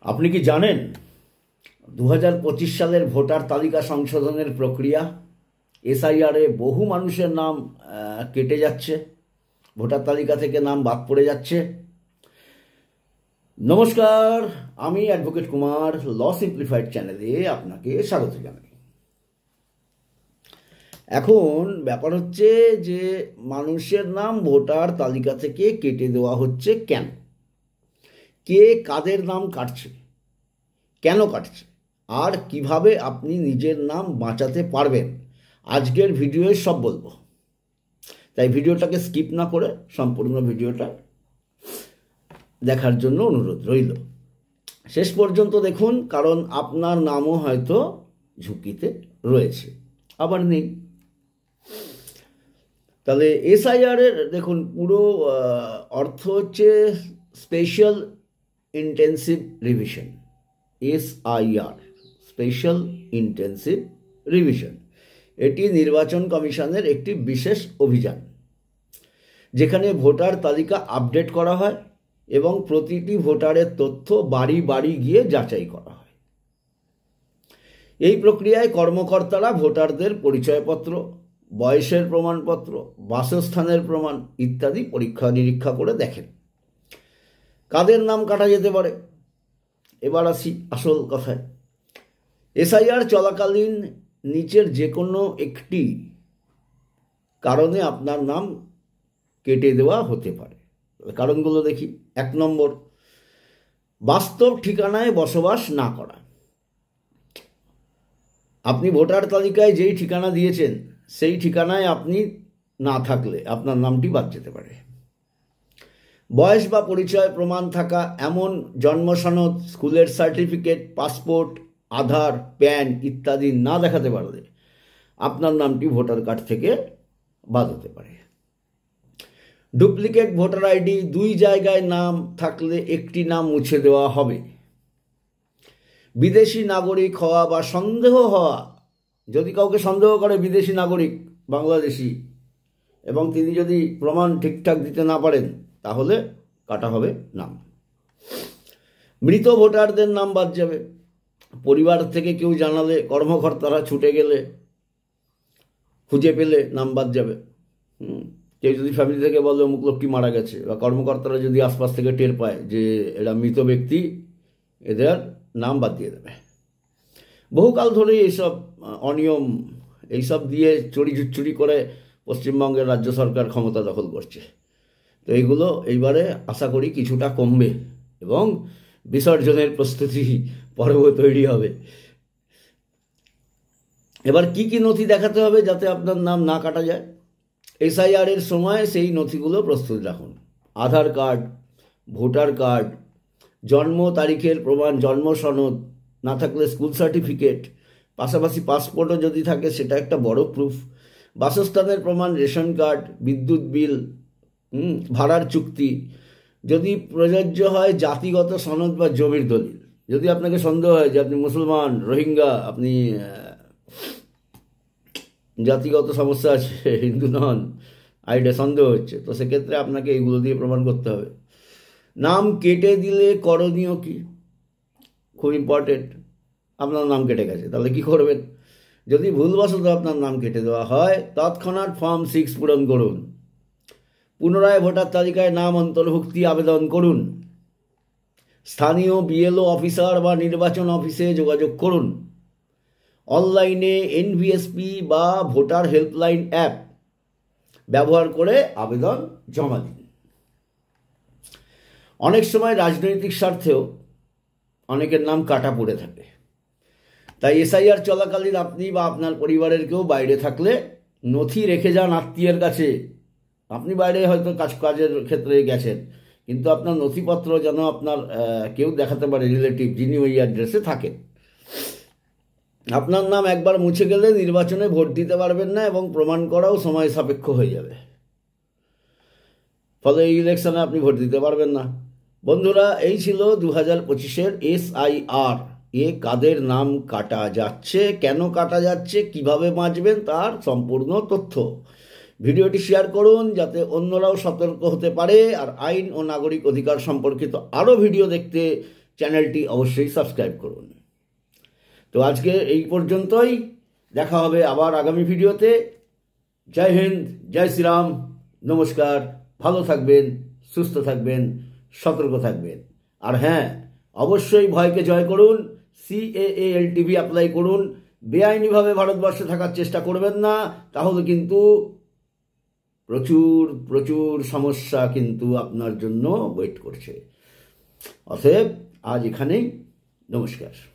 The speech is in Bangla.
আপনি কি জানেন 2025 সালের ভোটার তালিকা সংশোধনের প্রক্রিয়া এসআইআরে বহু মানুষের নাম কেটে যাচ্ছে, ভোটার তালিকা থেকে নাম বাদ পড়ে যাচ্ছে। নমস্কার, আমি অ্যাডভোকেট কুমার, ল সিম্পলিফাইড চ্যানেলে আপনাকে স্বাগত জানাই। এখন ব্যাপার হচ্ছে যে মানুষের নাম ভোটার তালিকা থেকে কেটে দেওয়া হচ্ছে কেন, কে কাদের নাম কাটছে, কেন কাটছে, আর কিভাবে আপনি নিজের নাম বাঁচাতে পারবেন, আজকের ভিডিওয়ে সব বলবো। তাই ভিডিওটাকে স্কিপ না করে সম্পূর্ণ ভিডিওটা দেখার জন্য অনুরোধ রইল। শেষ পর্যন্ত দেখুন, কারণ আপনার নামও হয়তো ঝুঁকিতে রয়েছে, আবার নেই। তাহলে এসআইআরের দেখুন পুরো অর্থ হচ্ছে special intensive revision, SIR, special intensive revision. এটি নির্বাচন কমিশনের একটি বিশেষ অভিযান, যেখানে ভোটার তালিকা আপডেট করা হয় এবং প্রতিটি ভোটারের তথ্য বাড়ি বাড়ি গিয়ে যাচাই করা হয়। এই প্রক্রিয়ায় কর্মকর্তারা ভোটারদের পরিচয়পত্র, বয়সের প্রমাণপত্র, বাসস্থানের প্রমাণ ইত্যাদি পরীক্ষা নিরীক্ষা করে দেখেন কাদের নাম কাটা যেতে পারে। এবার আসি আসল কথায়। এসআইআর চলাকালীন নিচের যে কোনো একটি কারণে আপনার নাম কেটে দেওয়া হতে পারে। কারণগুলো দেখি। 1 নম্বর, বাস্তব ঠিকানায় বসবাস না করা। আপনি ভোটার তালিকায় যেই ঠিকানা দিয়েছেন সেই ঠিকানায় আপনি না থাকলে আপনার নামটি বাদ যেতে পারে। বয়স বা পরিচয় প্রমাণ থাকা এমন জন্ম সনদ, স্কুলের সার্টিফিকেট, পাসপোর্ট, আধার, প্যান ইত্যাদি না দেখাতে পারলে আপনার নামটি ভোটার কার্ড থেকে বাদ হতে পারে। ডুপ্লিকেট ভোটার আইডি, 2 জায়গায় নাম থাকলে একটি নাম মুছে দেওয়া হবে। বিদেশি নাগরিক হওয়া বা সন্দেহ হওয়া, যদি কাউকে সন্দেহ করে বিদেশি নাগরিক বাংলাদেশি এবং তিনি যদি প্রমাণ ঠিকঠাক দিতে না পারেন তাহলে কাটা হবে নাম। মৃত ভোটারদের নাম বাদ যাবে। পরিবার থেকে কেউ জানালে, কর্মকর্তারা ছুটে গেলে, খুঁজে পেলে নাম বাদ যাবে। কেউ যদি ফ্যামিলি থেকে বলে অমুক লোকটি মারা গেছে, বা কর্মকর্তারা যদি আশপাশ থেকে টের পায় যে এরা মৃত ব্যক্তি, এদের নাম বাদ দিয়ে দেবে। বহুকাল ধরেই এইসব অনিয়ম, এইসব দিয়ে চুরি করে পশ্চিমবঙ্গের রাজ্য সরকার ক্ষমতা দখল করছে। তো এইগুলো এইবারে আশা করি কিছুটা কমবে এবং বিসর্জনের প্রস্তুতি পর্ব তৈরি হবে। এবার কি কি নথি দেখাতে হবে যাতে আপনার নাম না কাটা যায়? এসআইআরের সময় সেই নথিগুলো প্রস্তুত রাখুন। আধার কার্ড, ভোটার কার্ড, জন্ম তারিখের প্রমাণ, জন্ম সনদ, না থাকলে স্কুল সার্টিফিকেট, পাশাপাশি পাসপোর্টও যদি থাকে সেটা একটা বড় প্রুফ, বাসস্থানের প্রমাণ, রেশন কার্ড, বিদ্যুৎ বিল, ভাড়ার চুক্তি, যদি প্রযোজ্য হয় জাতিগত সনদ বা জমির দলিল। যদি আপনাকে সন্দেহ হয় যে আপনি মুসলমান, রোহিঙ্গা, আপনি জাতিগত সমস্যা আছে, হিন্দু নন, আইডে সন্দেহ হচ্ছে, তো সেক্ষেত্রে আপনাকে এইগুলো দিয়ে প্রমাণ করতে হবে। নাম কেটে দিলে করণীয় কি? খুব ইম্পর্টেন্ট। আপনার নাম কেটে গেছে, তাহলে কি করবেন? যদি ভুলবশত আপনার নাম কেটে দেওয়া হয়, তৎক্ষণাৎ ফর্ম 6 পূরণ করুন। পুনরায় ভোটার তালিকায় নাম অন্তর্ভুক্তি আবেদন করুন। স্থানীয় বিএলও অফিসার বা নির্বাচন অফিসে যোগাযোগ করুন। অনলাইনে এনভিএসপি বা ভোটার হেল্পলাইন অ্যাপ ব্যবহার করে আবেদন জমা দিন। অনেক সময় রাজনৈতিক স্বার্থেও অনেকের নাম কাটা পড়ে থাকে, তাই এসআইআর চলাকালীন আপনি বা আপনার পরিবারের কেউ বাইরে থাকলে নথি রেখে যান আত্মীয়ের কাছে। আপনি বাইরে হয়তো কাজের ক্ষেত্রে গেছেন, কিন্তু আপনার নথিপত্র যেন আপনার কেউ দেখাতে পারে, রিলেটিভ, যিনি ওই অ্যাড্রেসে থাকেন। আপনার নাম একবার মুছে গেলে নির্বাচনে ভোট দিতে পারবেন না এবং প্রমাণ করাও সময় সাপেক্ষ হয়ে যাবে, ফলে এই ইলেকশনে আপনি ভোট দিতে পারবেন না। বন্ধুরা, এই ছিল 2025-এর এসআইআর এ কাদের নাম কাটা যাচ্ছে, কেন কাটা যাচ্ছে, কিভাবে বাঁচবেন তার সম্পূর্ণ তথ্য। ভিডিওটি শেয়ার করুন যাতে অন্যরাও সতর্ক হতে পারে। আর আইন ও নাগরিক অধিকার সম্পর্কিত আরও ভিডিও দেখতে চ্যানেলটি অবশ্যই সাবস্ক্রাইব করুন। তো আজকে এই পর্যন্তই, দেখা হবে আবার আগামী ভিডিওতে। জয় হিন্দ, জয় শ্রীরাম, নমস্কার। ভালো থাকবেন, সুস্থ থাকবেন, সতর্ক থাকবেন। আর হ্যাঁ, অবশ্যই ভয়কে জয় করুন, CAA-LTV অ্যাপ্লাই করুন। বেআইনিভাবে ভারতবর্ষে থাকার চেষ্টা করবেন না, তাহলে কিন্তু প্রচুর প্রচুর সমস্যা কিন্তু আপনার জন্য ওয়েট করছে। অতএব আজ এখানেই, নমস্কার।